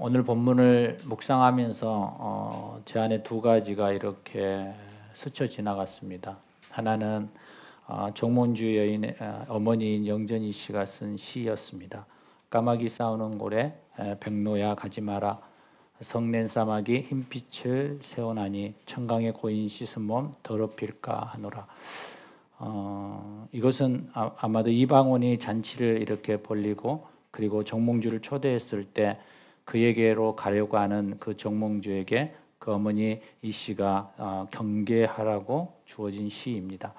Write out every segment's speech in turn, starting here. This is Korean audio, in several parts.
오늘 본문을 묵상하면서 제 안에 두 가지가 이렇게 스쳐 지나갔습니다. 하나는 정몽주 여인의 어머니인 영전이 씨가 쓴 시였습니다. 까마귀 싸우는 고래 백로야 가지 마라. 성낸 사마귀 흰빛을 세워나니 청강의 고인 씻은 몸 더럽힐까 하노라. 이것은 아마도 이방원이 잔치를 이렇게 벌리고 그리고 정몽주를 초대했을 때 그에게로 가려고 하는 그 정몽주에게 그 어머니 이 씨가 경계하라고 주어진 시입니다.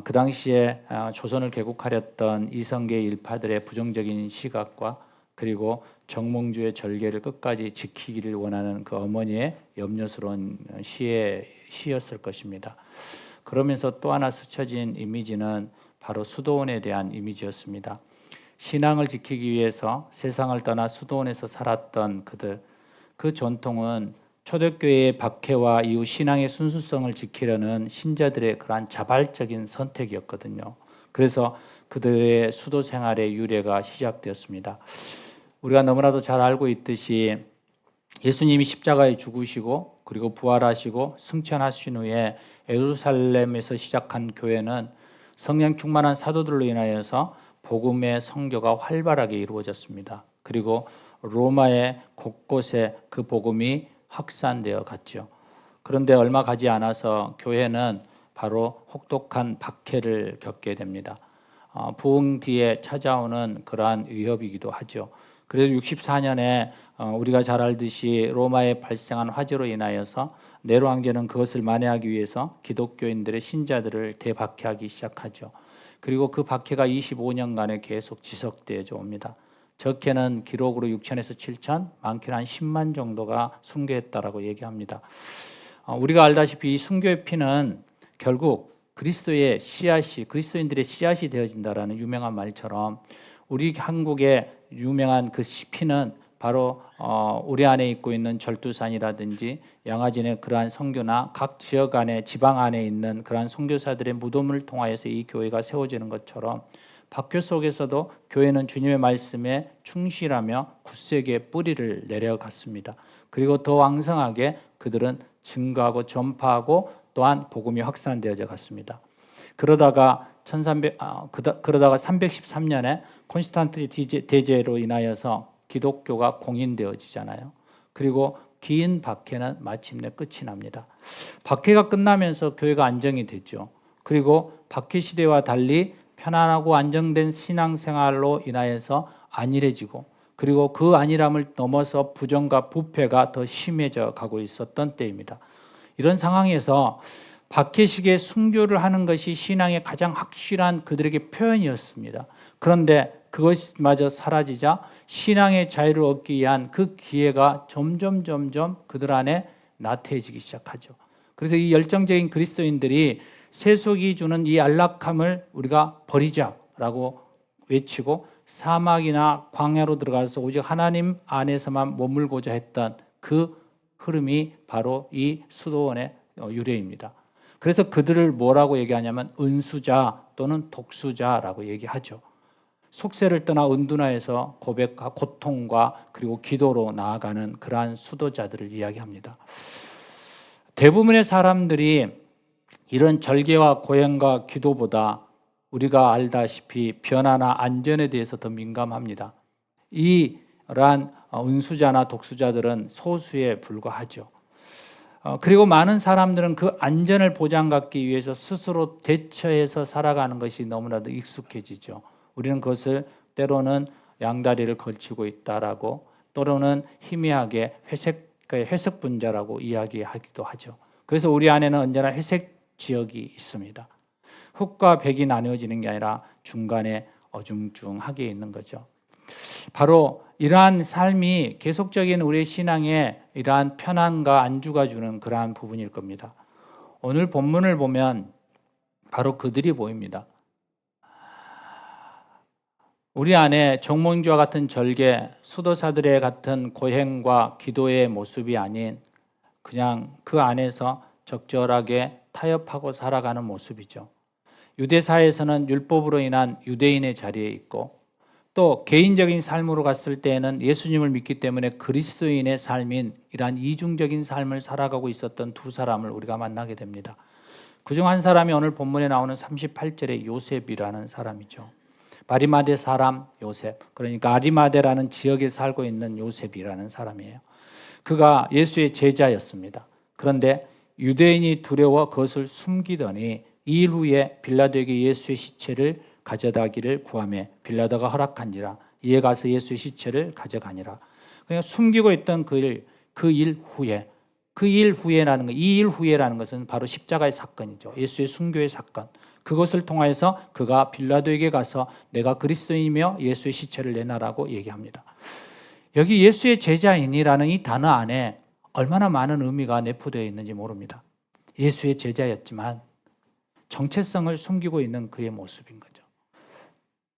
그 당시에 조선을 개국하렸던 이성계 일파들의 부정적인 시각과 그리고 정몽주의 절개를 끝까지 지키기를 원하는 그 어머니의 염려스러운 시였을 것입니다. 그러면서 또 하나 스쳐진 이미지는 바로 수도원에 대한 이미지였습니다. 신앙을 지키기 위해서 세상을 떠나 수도원에서 살았던 그들, 그 전통은 초대교회의 박해와 이후 신앙의 순수성을 지키려는 신자들의 그러한 자발적인 선택이었거든요. 그래서 그들의 수도 생활의 유래가 시작되었습니다. 우리가 너무나도 잘 알고 있듯이 예수님이 십자가에 죽으시고 그리고 부활하시고 승천하신 후에 예루살렘에서 시작한 교회는 성령 충만한 사도들로 인하여서 복음의 선교가 활발하게 이루어졌습니다. 그리고 로마의 곳곳에 그 복음이 확산되어 갔죠. 그런데 얼마 가지 않아서 교회는 바로 혹독한 박해를 겪게 됩니다. 부흥 뒤에 찾아오는 그러한 위협이기도 하죠. 그래서 64년에 우리가 잘 알듯이 로마에 발생한 화재로 인하여서 네로 황제는 그것을 만회하기 위해서 기독교인들의 신자들을 대박해하기 시작하죠. 그리고 그 박해가 25년간에 계속 지속되어 옵니다. 적게는 기록으로 6천에서 7천, 많게는 한 10만 정도가 순교했다라고 얘기합니다. 우리가 알다시피 이 순교의 피는 결국 그리스도의 씨앗이, 그리스도인들의 씨앗이 되어진다라는 유명한 말처럼 우리 한국의 유명한 그 피는 바로 우리 안에 있고 있는 절두산이라든지 양화진의 그러한 선교나 각 지역 안에 지방 안에 있는 그러한 선교사들의 무덤을 통하여서 이 교회가 세워지는 것처럼 박교 속에서도 교회는 주님의 말씀에 충실하며 굳세게 뿌리를 내려갔습니다. 그리고 더 왕성하게 그들은 증거하고 전파하고 또한 복음이 확산되어져 갔습니다. 그러다가 313년에 콘스탄틴 대제로 인하여서 기독교가 공인되어지잖아요. 그리고 긴 박해는 마침내 끝이 납니다. 박해가 끝나면서 교회가 안정이 되죠. 그리고 박해 시대와 달리 편안하고 안정된 신앙생활로 인하여서 안일해지고 그리고 그 안일함을 넘어서 부정과 부패가 더 심해져 가고 있었던 때입니다. 이런 상황에서 박해 시기에 순교를 하는 것이 신앙의 가장 확실한 그들에게 표현이었습니다. 그런데 그것마저 사라지자 신앙의 자유를 얻기 위한 그 기회가 점점 그들 안에 나태해지기 시작하죠. 그래서 이 열정적인 그리스도인들이 세속이 주는 이 안락함을 우리가 버리자라고 외치고 사막이나 광야로 들어가서 오직 하나님 안에서만 머물고자 했던 그 흐름이 바로 이 수도원의 유래입니다. 그래서 그들을 뭐라고 얘기하냐면 은수자 또는 독수자라고 얘기하죠. 속세를 떠나 은둔하여서 고백과 고통과 그리고 기도로 나아가는 그러한 수도자들을 이야기합니다. 대부분의 사람들이 이런 절개와 고행과 기도보다 우리가 알다시피 변화나 안전에 대해서 더 민감합니다. 이러한 은수자나 독수자들은 소수에 불과하죠. 그리고 많은 사람들은 그 안전을 보장받기 위해서 스스로 대처해서 살아가는 것이 너무나도 익숙해지죠. 우리는 그것을 때로는 양다리를 걸치고 있다라고 또는 희미하게 회색 분자라고 이야기하기도 하죠. 그래서 우리 안에는 언제나 회색 지역이 있습니다. 흑과 백이 나뉘어지는 게 아니라 중간에 어중중하게 있는 거죠. 바로 이러한 삶이 계속적인 우리의 신앙에 이러한 편안과 안주가 주는 그러한 부분일 겁니다. 오늘 본문을 보면 바로 그들이 보입니다. 우리 안에 정몽주와 같은 절개, 수도사들의 같은 고행과 기도의 모습이 아닌 그냥 그 안에서 적절하게 타협하고 살아가는 모습이죠. 유대사에서는 율법으로 인한 유대인의 자리에 있고 또 개인적인 삶으로 갔을 때에는 예수님을 믿기 때문에 그리스도인의 삶인 이러한 이중적인 삶을 살아가고 있었던 두 사람을 우리가 만나게 됩니다. 그중 한 사람이 오늘 본문에 나오는 38절의 요셉이라는 사람이죠. 아리마대 사람 요셉, 그러니까 아리마대라는 지역에 살고 있는 요셉이라는 사람이에요. 그가 예수의 제자였습니다. 그런데 유대인이 두려워 그것을 숨기더니 2일 후에 빌라도에게 예수의 시체를 가져다기를 구하매 빌라도가 허락한지라 이에 가서 예수의 시체를 가져가니라. 그냥 숨기고 있던 그 일 후에, 그 일 후에라는 것, 이 일 후에라는 것은 바로 십자가의 사건이죠. 예수의 순교의 사건. 그것을 통하여서 그가 빌라도에게 가서 내가 그리스도이며 예수의 시체를 내놔라고 얘기합니다. 여기 예수의 제자인이라는 이 단어 안에 얼마나 많은 의미가 내포되어 있는지 모릅니다. 예수의 제자였지만 정체성을 숨기고 있는 그의 모습인 거죠.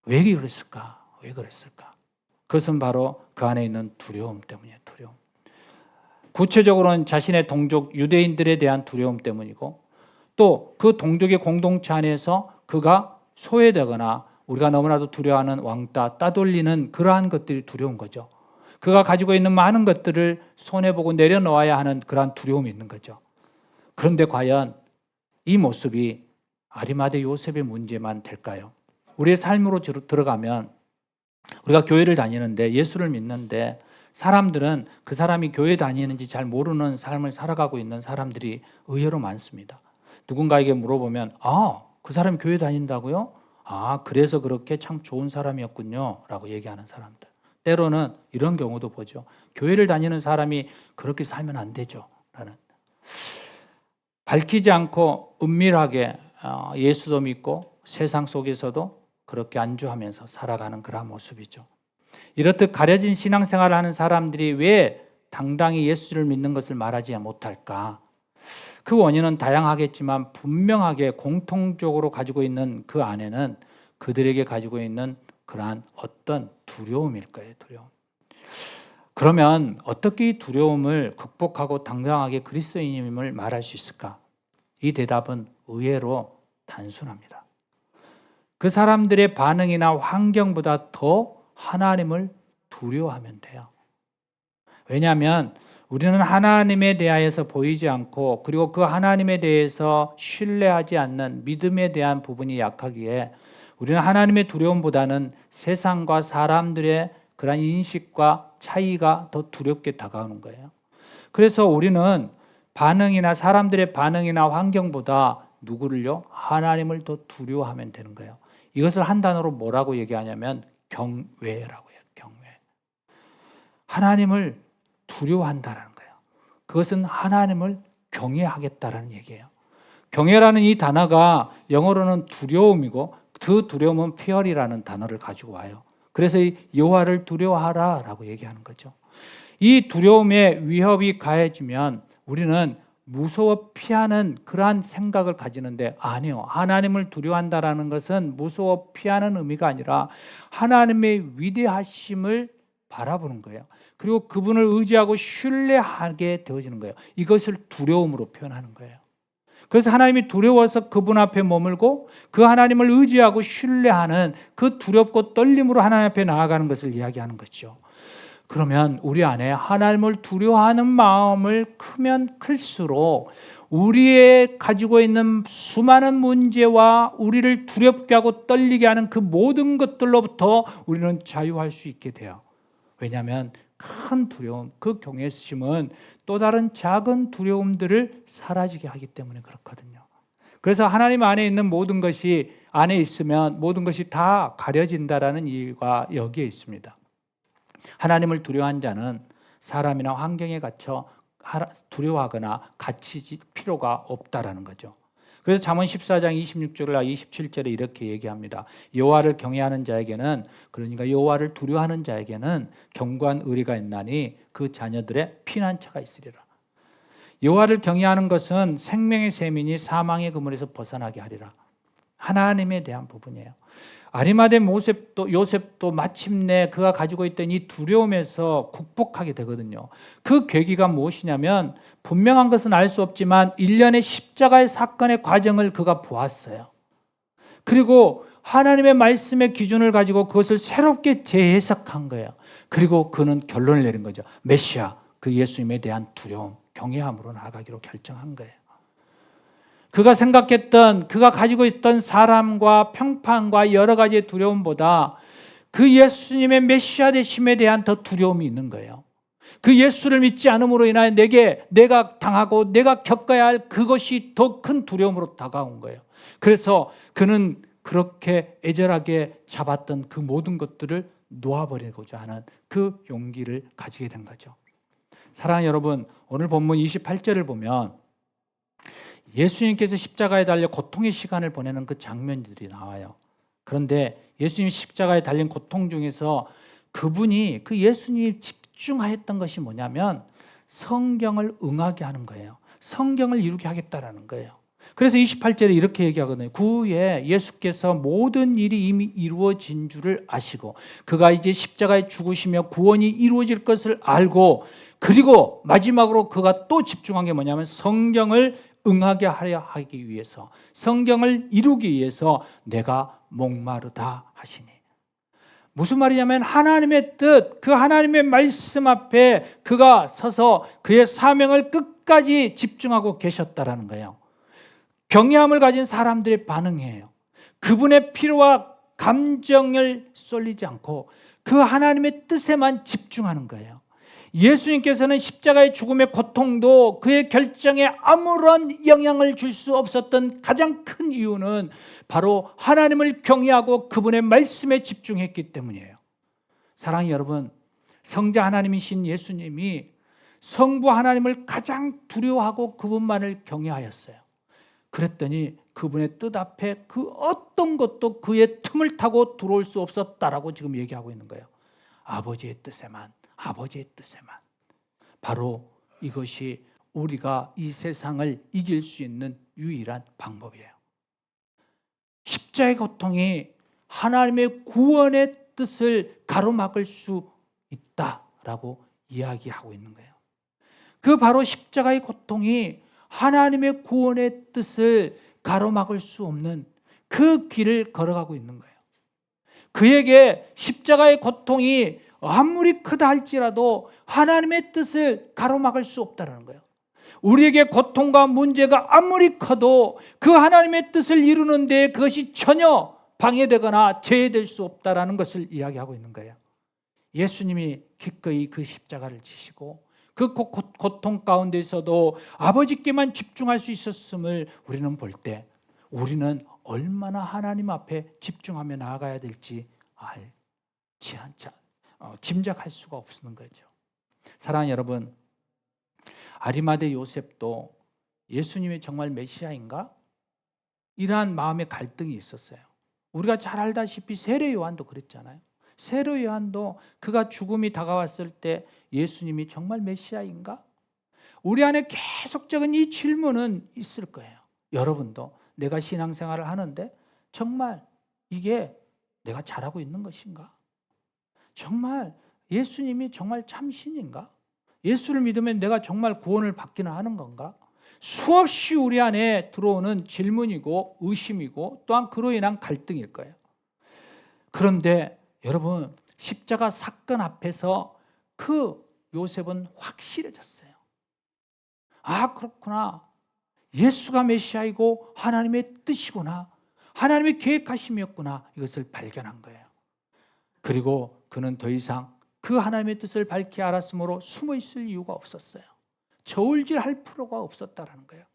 왜 그랬을까? 왜 그랬을까? 그것은 바로 그 안에 있는 두려움 때문이에요. 두려움. 구체적으로는 자신의 동족 유대인들에 대한 두려움 때문이고 또 그 동족의 공동체 안에서 그가 소외되거나 우리가 너무나도 두려워하는 왕따, 따돌리는 그러한 것들이 두려운 거죠. 그가 가지고 있는 많은 것들을 손해보고 내려놓아야 하는 그러한 두려움이 있는 거죠. 그런데 과연 이 모습이 아리마대 요셉의 문제만 될까요? 우리의 삶으로 들어가면 우리가 교회를 다니는데 예수를 믿는데 사람들은 그 사람이 교회 다니는지 잘 모르는 삶을 살아가고 있는 사람들이 의외로 많습니다. 누군가에게 물어보면 그 사람이 교회 다닌다고요? 그래서 그렇게 참 좋은 사람이었군요 라고 얘기하는 사람들. 때로는 이런 경우도 보죠. 교회를 다니는 사람이 그렇게 살면 안 되죠 라는. 밝히지 않고 은밀하게 예수도 믿고 세상 속에서도 그렇게 안주하면서 살아가는 그런 모습이죠. 이렇듯 가려진 신앙생활을 하는 사람들이 왜 당당히 예수를 믿는 것을 말하지 못할까? 그 원인은 다양하겠지만 분명하게 공통적으로 가지고 있는 그 안에는 그들에게 가지고 있는 그러한 어떤 두려움일 거예요. 두려움. 그러면 어떻게 이 두려움을 극복하고 당당하게 그리스도인임을 말할 수 있을까? 이 대답은 의외로 단순합니다. 그 사람들의 반응이나 환경보다 더 하나님을 두려워하면 돼요. 왜냐하면 우리는 하나님에 대하여서 보이지 않고 그리고 그 하나님에 대해서 신뢰하지 않는 믿음에 대한 부분이 약하기에 우리는 하나님의 두려움보다는 세상과 사람들의 그런 인식과 차이가 더 두렵게 다가오는 거예요. 그래서 우리는 반응이나 사람들의 반응이나 환경보다 누구를요? 하나님을 더 두려워하면 되는 거예요. 이것을 한 단어로 뭐라고 얘기하냐면 경외라고 해요. 경외. 하나님을 두려워한다라는 거예요. 그것은 하나님을 경외하겠다라는 얘기예요. 경외라는 이 단어가 영어로는 두려움이고 그 두려움은 fear이라는 단어를 가지고 와요. 그래서 이 여호와를 두려워하라라고 얘기하는 거죠. 이 두려움의 위협이 가해지면 우리는 무서워 피하는 그러한 생각을 가지는데 아니요. 하나님을 두려워한다라는 것은 무서워 피하는 의미가 아니라 하나님의 위대하심을 바라보는 거예요. 그리고 그분을 의지하고 신뢰하게 되어지는 거예요. 이것을 두려움으로 표현하는 거예요. 그래서 하나님이 두려워서 그분 앞에 머물고 그 하나님을 의지하고 신뢰하는 그 두렵고 떨림으로 하나님 앞에 나아가는 것을 이야기하는 것이죠. 그러면 우리 안에 하나님을 두려워하는 마음을 크면 클수록 우리의 가지고 있는 수많은 문제와 우리를 두렵게 하고 떨리게 하는 그 모든 것들로부터 우리는 자유할 수 있게 돼요. 왜냐하면 큰 두려움, 그 경외심은 또 다른 작은 두려움들을 사라지게 하기 때문에 그렇거든요. 그래서 하나님 안에 있는 모든 것이 안에 있으면 모든 것이 다 가려진다라는 이유가 여기에 있습니다. 하나님을 두려워한 자는 사람이나 환경에 갇혀 두려워하거나 갇힐 필요가 없다라는 거죠. 그래서 잠언 14장 26절과 27절에 이렇게 얘기합니다. 여호와를 경외하는 자에게는, 그러니까 여호와를 두려워하는 자에게는 견고한 의리가 있나니 그 자녀들의 피난처가 있으리라. 여호와를 경외하는 것은 생명의 셈이니 사망의 그물에서 벗어나게 하리라. 하나님에 대한 부분이에요. 아리마대 요셉도 마침내 그가 가지고 있던 이 두려움에서 극복하게 되거든요. 그 계기가 무엇이냐면 분명한 것은 알 수 없지만 일련의 십자가의 사건의 과정을 그가 보았어요. 그리고 하나님의 말씀의 기준을 가지고 그것을 새롭게 재해석한 거예요. 그리고 그는 결론을 내린 거죠. 메시아, 그 예수님에 대한 두려움, 경외함으로 나아가기로 결정한 거예요. 그가 생각했던, 그가 가지고 있던 사람과 평판과 여러 가지의 두려움보다 그 예수님의 메시아 되심에 대한 더 두려움이 있는 거예요. 그 예수를 믿지 않음으로 인하여 내가 당하고 내가 겪어야 할 그것이 더 큰 두려움으로 다가온 거예요. 그래서 그는 그렇게 애절하게 잡았던 그 모든 것들을 놓아버리고자 하는 그 용기를 가지게 된 거죠. 사랑하는 여러분, 오늘 본문 28절을 보면 예수님께서 십자가에 달려 고통의 시간을 보내는 그 장면들이 나와요. 그런데 예수님이 십자가에 달린 고통 중에서 그분이, 그 예수님이 집중하였던 것이 뭐냐면 성경을 응하게 하는 거예요. 성경을 이루게 하겠다라는 거예요. 그래서 28절에 이렇게 얘기하거든요. 그 후에 예수께서 모든 일이 이미 이루어진 줄을 아시고 그가 이제 십자가에 죽으시며 구원이 이루어질 것을 알고, 그리고 마지막으로 그가 또 집중한 게 뭐냐면 성경을 응하게 하려 하기 위해서, 성경을 이루기 위해서 내가 목마르다 하시니. 무슨 말이냐면 하나님의 뜻, 그 하나님의 말씀 앞에 그가 서서 그의 사명을 끝까지 집중하고 계셨다라는 거예요. 경외함을 가진 사람들의 반응이에요. 그분의 필요와 감정을 쏠리지 않고 그 하나님의 뜻에만 집중하는 거예요. 예수님께서는 십자가의 죽음의 고통도 그의 결정에 아무런 영향을 줄 수 없었던 가장 큰 이유는 바로 하나님을 경외하고 그분의 말씀에 집중했기 때문이에요. 사랑하는 여러분, 성자 하나님이신 예수님이 성부 하나님을 가장 두려워하고 그분만을 경외하였어요. 그랬더니 그분의 뜻 앞에 그 어떤 것도 그의 틈을 타고 들어올 수 없었다라고 지금 얘기하고 있는 거예요. 아버지의 뜻에만, 아버지의 뜻에만. 바로 이것이 우리가 이 세상을 이길 수 있는 유일한 방법이에요. 십자가의 고통이 하나님의 구원의 뜻을 가로막을 수 있다라고 이야기하고 있는 거예요. 그 바로 십자가의 고통이 하나님의 구원의 뜻을 가로막을 수 없는 그 길을 걸어가고 있는 거예요. 그에게 십자가의 고통이 아무리 크다 할지라도 하나님의 뜻을 가로막을 수 없다는 거예요. 우리에게 고통과 문제가 아무리 커도 그 하나님의 뜻을 이루는 데 그것이 전혀 방해되거나 제해될 수 없다는 것을 이야기하고 있는 거예요. 예수님이 기꺼이 그 십자가를 지시고 그 고통 가운데서도 아버지께만 집중할 수 있었음을 우리는 볼 때 우리는 얼마나 하나님 앞에 집중하며 나아가야 될지 짐작할 수가 없는 거죠. 사랑하는 여러분, 아리마대 요셉도 예수님이 정말 메시아인가? 이러한 마음의 갈등이 있었어요. 우리가 잘 알다시피 세례 요한도 그랬잖아요. 세례 요한도 그가 죽음이 다가왔을 때 예수님이 정말 메시아인가? 우리 안에 계속적인 이 질문은 있을 거예요. 여러분도 내가 신앙생활을 하는데 정말 이게 내가 잘하고 있는 것인가? 정말 예수님이 정말 참신인가? 예수를 믿으면 내가 정말 구원을 받기는 하는 건가? 수없이 우리 안에 들어오는 질문이고 의심이고 또한 그로 인한 갈등일 거예요. 그런데 여러분, 십자가 사건 앞에서 그 요셉은 확실해졌어요. 아, 그렇구나. 예수가 메시아이고 하나님의 뜻이구나. 하나님의 계획하심이었구나. 이것을 발견한 거예요. 그리고 그는 더 이상 그 하나님의 뜻을 밝히 알았으므로 숨어 있을 이유가 없었어요. 저울질할 필요가 없었다라는 거예요.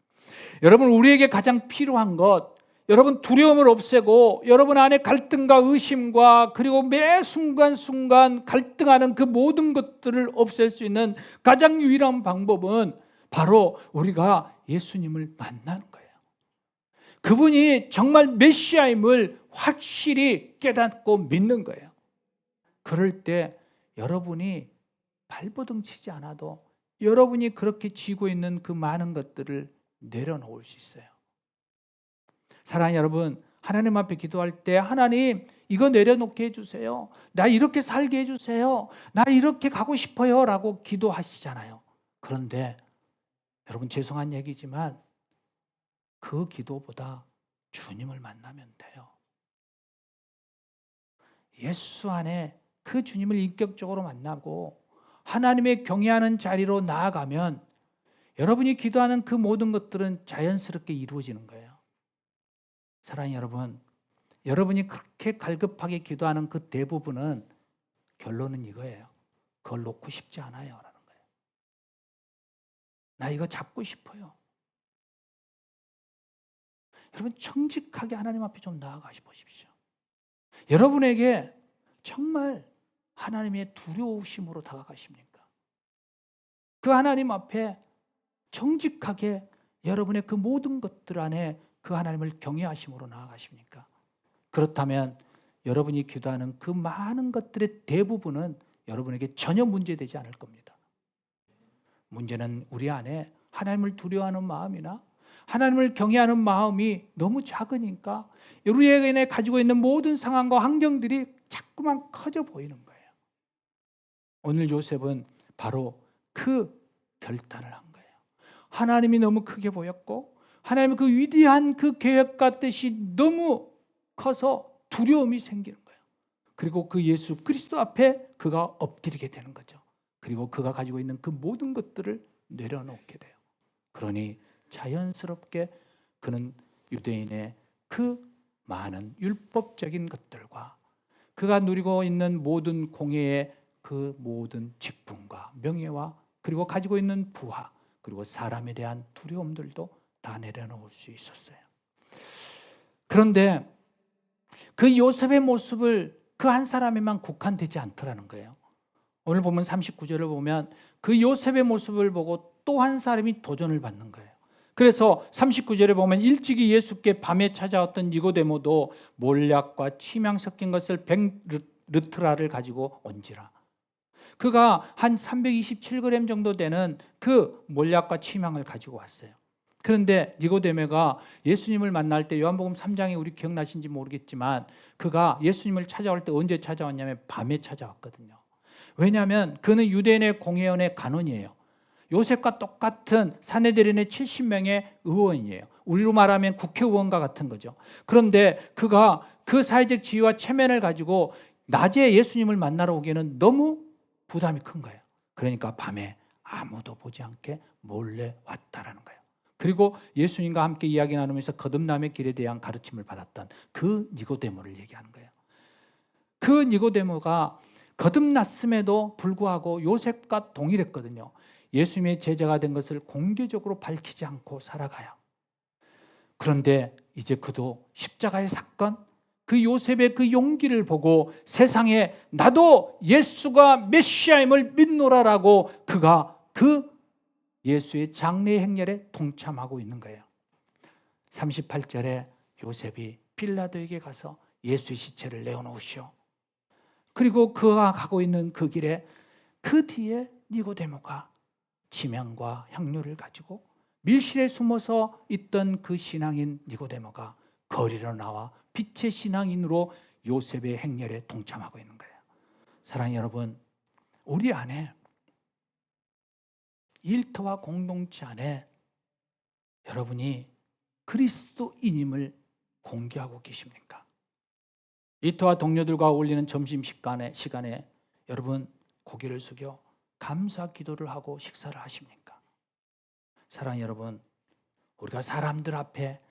여러분, 우리에게 가장 필요한 것, 여러분 두려움을 없애고 여러분 안에 갈등과 의심과 그리고 매 순간순간 갈등하는 그 모든 것들을 없앨 수 있는 가장 유일한 방법은 바로 우리가 예수님을 만나는 거예요. 그분이 정말 메시아임을 확실히 깨닫고 믿는 거예요. 그럴 때 여러분이 발버둥 치지 않아도 여러분이 그렇게 쥐고 있는 그 많은 것들을 내려놓을 수 있어요. 사랑하는 여러분, 하나님 앞에 기도할 때 하나님 이거 내려놓게 해주세요. 나 이렇게 살게 해주세요. 나 이렇게 가고 싶어요 라고 기도하시잖아요. 그런데 여러분, 죄송한 얘기지만 그 기도보다 주님을 만나면 돼요. 예수 안에 그 주님을 인격적으로 만나고 하나님의 경외하는 자리로 나아가면 여러분이 기도하는 그 모든 것들은 자연스럽게 이루어지는 거예요. 사랑하는 여러분, 여러분이 그렇게 갈급하게 기도하는 그 대부분은 결론은 이거예요. 그걸 놓고 싶지 않아요 라는 거예요. 나 이거 잡고 싶어요. 여러분 정직하게 하나님 앞에 좀 나아가 보십시오. 여러분에게 정말 하나님의 두려우심으로 다가가십니까? 그 하나님 앞에 정직하게 여러분의 그 모든 것들 안에 그 하나님을 경외하심으로 나아가십니까? 그렇다면 여러분이 기도하는 그 많은 것들의 대부분은 여러분에게 전혀 문제되지 않을 겁니다. 문제는 우리 안에 하나님을 두려워하는 마음이나 하나님을 경외하는 마음이 너무 작으니까 우리에게 가지고 있는 모든 상황과 환경들이 자꾸만 커져 보이는 거예요. 오늘 요셉은 바로 그 결단을 한 거예요. 하나님이 너무 크게 보였고 하나님의 그 위대한 그 계획과 뜻이 너무 커서 두려움이 생기는 거예요. 그리고 그 예수 그리스도 앞에 그가 엎드리게 되는 거죠. 그리고 그가 가지고 있는 그 모든 것들을 내려놓게 돼요. 그러니 자연스럽게 그는 유대인의 그 많은 율법적인 것들과 그가 누리고 있는 모든 공예의 그 모든 직분과 명예와 그리고 가지고 있는 부하 그리고 사람에 대한 두려움들도 다 내려놓을 수 있었어요. 그런데 그 요셉의 모습을 그 한 사람에만 국한되지 않더라는 거예요. 오늘 보면 39절을 보면 그 요셉의 모습을 보고 또 한 사람이 도전을 받는 거예요. 그래서 39절에 보면 일찍이 예수께 밤에 찾아왔던 니고데모도 몰약과 침향 섞인 것을 100르트라를 가지고 온지라. 그가 한 327g 정도 되는 그 몰약과 침향을 가지고 왔어요. 그런데 니고데모가 예수님을 만날 때 요한복음 3장에 우리 기억나신지 모르겠지만 그가 예수님을 찾아올 때 언제 찾아왔냐면 밤에 찾아왔거든요. 왜냐하면 그는 유대인의 공회원의 간원이에요. 요셉과 똑같은 산헤드린의 70명의 의원이에요. 우리로 말하면 국회의원과 같은 거죠. 그런데 그가 그 사회적 지위와 체면을 가지고 낮에 예수님을 만나러 오기에는 너무 부담이 큰 거예요. 그러니까 밤에 아무도 보지 않게 몰래 왔다라는 거예요. 그리고 예수님과 함께 이야기 나누면서 거듭남의 길에 대한 가르침을 받았던 그 니고데모를 얘기하는 거예요. 그 니고데모가 거듭났음에도 불구하고 요셉과 동일했거든요. 예수님의 제자가 된 것을 공개적으로 밝히지 않고 살아가요. 그런데 이제 그도 십자가의 사건, 그 요셉의 그 용기를 보고 세상에 나도 예수가 메시아임을 믿노라라고 그가 그 예수의 장례 행렬에 동참하고 있는 거예요. 38절에 요셉이 빌라도에게 가서 예수의 시체를 내어놓으시오. 그리고 그가 가고 있는 그 길에 그 뒤에 니고데모가 지명과 향료를 가지고 밀실에 숨어서 있던 그 신앙인 니고데모가 거리로 나와 빛의 신앙인으로 요셉의 행렬에 동참하고 있는 거예요. 사랑하는 여러분, 우리 안에 일터와 공동체 안에 여러분이 그리스도인임을 공개하고 계십니까? 일터와 동료들과 어울리는 점심시간에 여러분 고개를 숙여 감사 기도를 하고 식사를 하십니까? 사랑하는 여러분, 우리가 사람들 앞에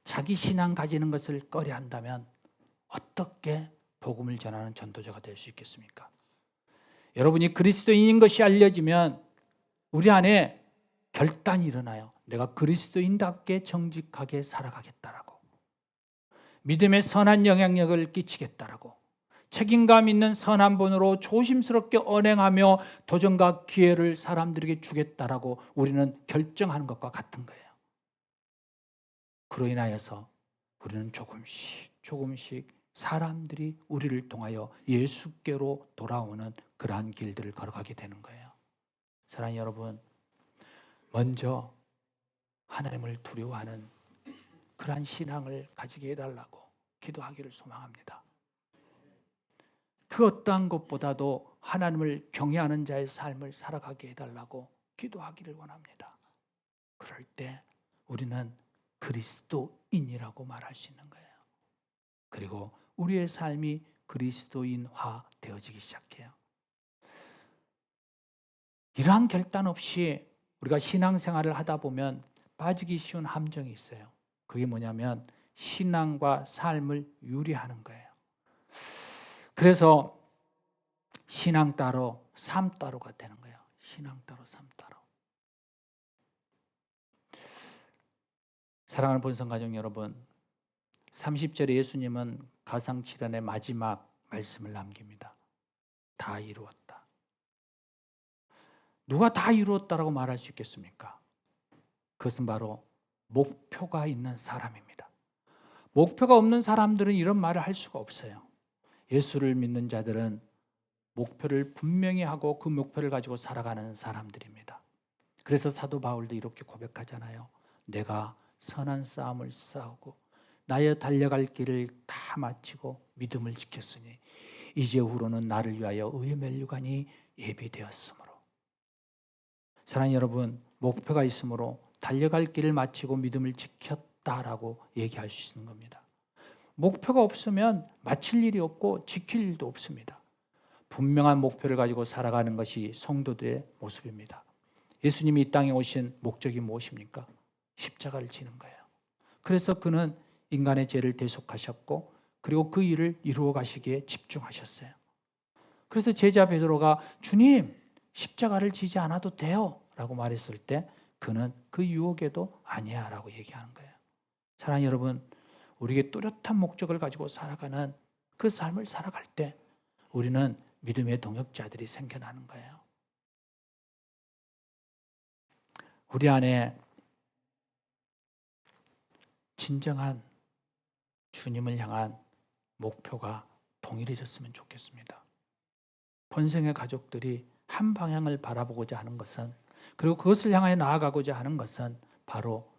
자기 신앙 가지는 것을 꺼려한다면 어떻게 복음을 전하는 전도자가 될 수 있겠습니까? 여러분이 그리스도인인 것이 알려지면 우리 안에 결단이 일어나요. 내가 그리스도인답게 정직하게 살아가겠다라고. 믿음의 선한 영향력을 끼치겠다라고. 책임감 있는 선한 본으로 조심스럽게 언행하며 도전과 기회를 사람들에게 주겠다라고 우리는 결정하는 것과 같은 거예요. 그로 인하여서 우리는 조금씩 사람들이 우리를 통하여 예수께로 돌아오는 그러한 길들을 걸어가게 되는 거예요. 사랑하는 여러분, 먼저 하나님을 두려워하는 그러한 신앙을 가지게 해달라고 기도하기를 소망합니다. 그 어떠한 것보다도 하나님을 경외하는 자의 삶을 살아가게 해달라고 기도하기를 원합니다. 그럴 때 우리는 그리스도인이라고 말할 수 있는 거예요. 그리고 우리의 삶이 그리스도인화 되어지기 시작해요. 이러한 결단 없이 우리가 신앙생활을 하다 보면 빠지기 쉬운 함정이 있어요. 그게 뭐냐면 신앙과 삶을 유리하는 거예요. 그래서 신앙 따로 삶 따로가 되는 거예요. 신앙 따로 삶 따로. 사랑하는 본성가족 여러분, 30절에 예수님은 가상칠언의 마지막 말씀을 남깁니다. 다 이루었다. 누가 다 이루었다라고 말할 수 있겠습니까? 그것은 바로 목표가 있는 사람입니다. 목표가 없는 사람들은 이런 말을 할 수가 없어요. 예수를 믿는 자들은 목표를 분명히 하고 그 목표를 가지고 살아가는 사람들입니다. 그래서 사도 바울도 이렇게 고백하잖아요. 내가 선한 싸움을 싸우고 나의 달려갈 길을 다 마치고 믿음을 지켰으니 이제 후로는 나를 위하여 의의 면류관이 예비되었으므로. 사랑하는 여러분, 목표가 있으므로 달려갈 길을 마치고 믿음을 지켰다라고 얘기할 수 있는 겁니다. 목표가 없으면 마칠 일이 없고 지킬 일도 없습니다. 분명한 목표를 가지고 살아가는 것이 성도들의 모습입니다. 예수님이 이 땅에 오신 목적이 무엇입니까? 십자가를 지는 거예요. 그래서 그는 인간의 죄를 대속하셨고 그리고 그 일을 이루어 가시기에 집중하셨어요. 그래서 제자 베드로가 주님, 십자가를 지지 않아도 돼요 라고 말했을 때 그는 그 유혹에도 아니야 라고 얘기하는 거예요. 사랑하는 여러분, 우리에게 뚜렷한 목적을 가지고 살아가는 그 삶을 살아갈 때 우리는 믿음의 동역자들이 생겨나는 거예요. 우리 안에 진정한 주님을 향한 목표가 동일해졌으면 좋겠습니다. 본생의 가족들이 한 방향을 바라보고자 하는 것은, 그리고 그것을 향하여 나아가고자 하는 것은 바로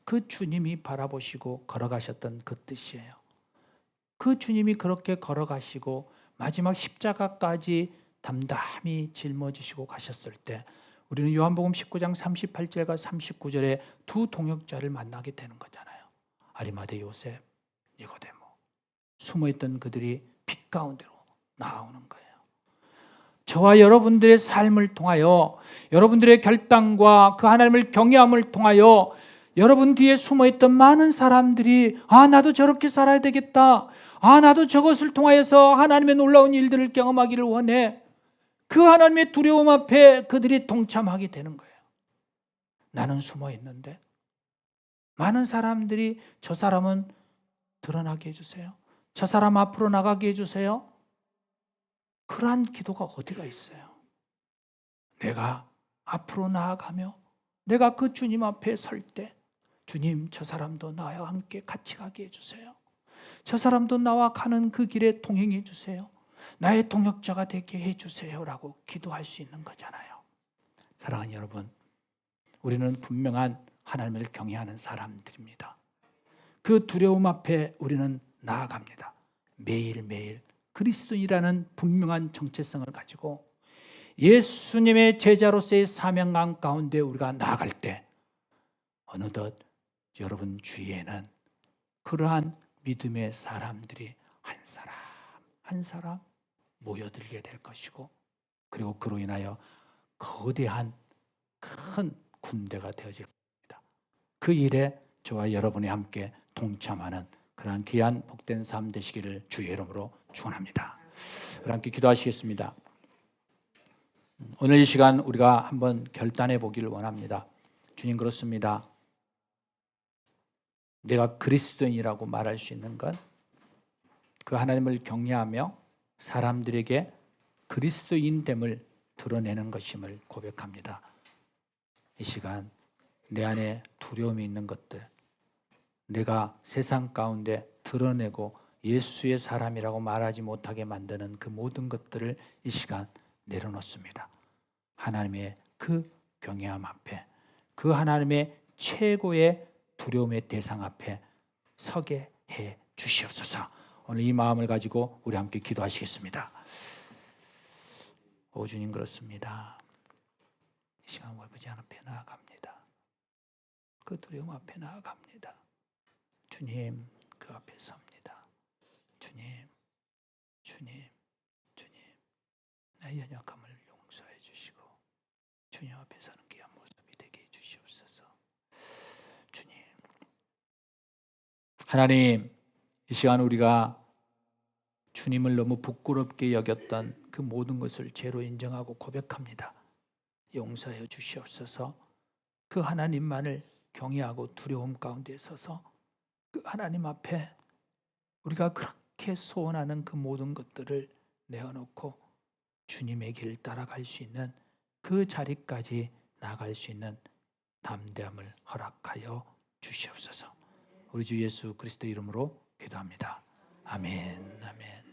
그 주님이 바라보시고 걸어가셨던 그 뜻이에요. 그 주님이 그렇게 걸어가시고 마지막 십자가까지 담담히 짊어지시고 가셨을 때 우리는 요한복음 19장 38절과 39절에 두 동역자를 만나게 되는 거잖아요. 아리마대 요셉, 니고데모. 숨어있던 그들이 빛 가운데로 나오는 거예요. 저와 여러분들의 삶을 통하여, 여러분들의 결단과 그 하나님을 경외함을 통하여 여러분 뒤에 숨어있던 많은 사람들이 나도 저렇게 살아야 되겠다. 나도 저것을 통하여서 하나님의 놀라운 일들을 경험하기를 원해. 그 하나님의 두려움 앞에 그들이 동참하게 되는 거예요. 나는 숨어있는데 많은 사람들이 저 사람은 드러나게 해주세요. 저 사람 앞으로 나가게 해주세요. 그러한 기도가 어디가 있어요? 내가 앞으로 나아가며 내가 그 주님 앞에 설 때 주님, 저 사람도 나와 함께 같이 가게 해주세요. 저 사람도 나와 가는 그 길에 동행해 주세요. 나의 동역자가 되게 해주세요 라고 기도할 수 있는 거잖아요. 사랑하는 여러분, 우리는 분명한 하나님을 경외하는 사람들입니다. 그 두려움 앞에 우리는 나아갑니다. 매일매일 그리스도인이라는 분명한 정체성을 가지고 예수님의 제자로서의 사명감 가운데 우리가 나아갈 때 어느덧 여러분 주위에는 그러한 믿음의 사람들이 한 사람 한 사람 모여들게 될 것이고, 그리고 그로 인하여 거대한 큰 군대가 되어질 겁니다. 그 일에 저와 여러분이 함께 동참하는 그러한 귀한 복된 삶 되시기를 주의 이름으로 축원합니다. 함께 기도하시겠습니다. 오늘 이 시간 우리가 한번 결단해 보기를 원합니다. 주님, 그렇습니다. 내가 그리스도인이라고 말할 수 있는 건 그 하나님을 경외하며 사람들에게 그리스도인됨을 드러내는 것임을 고백합니다. 이 시간 내 안에 두려움이 있는 것들, 내가 세상 가운데 드러내고 예수의 사람이라고 말하지 못하게 만드는 그 모든 것들을 이 시간 내려놓습니다. 하나님의 그 경외함 앞에, 그 하나님의 최고의 두려움의 대상 앞에 서게 해 주시옵소서. 오늘 이 마음을 가지고 우리 함께 기도하시겠습니다. 오 주님, 그렇습니다. 이 시간 아버지 앞에 나아갑니다. 그 두려움 앞에 나아갑니다. 주님, 그 앞에 섭니다. 주님, 주님, 나의 연약함을 용서해 주시고 주님 앞에 서는 귀한 모습이 되게 해 주시옵소서. 주님, 하나님, 이 시간 우리가 주님을 너무 부끄럽게 여겼던 그 모든 것을 죄로 인정하고 고백합니다. 용서해 주시옵소서. 그 하나님만을 경외하고 두려움 가운데 서서 그 하나님 앞에 우리가 그렇게 소원하는 그 모든 것들을 내어놓고 주님의 길 따라갈 수 있는 그 자리까지 나아갈 수 있는 담대함을 허락하여 주시옵소서. 우리 주 예수 그리스도 이름으로 기도합니다. 아멘, 아멘.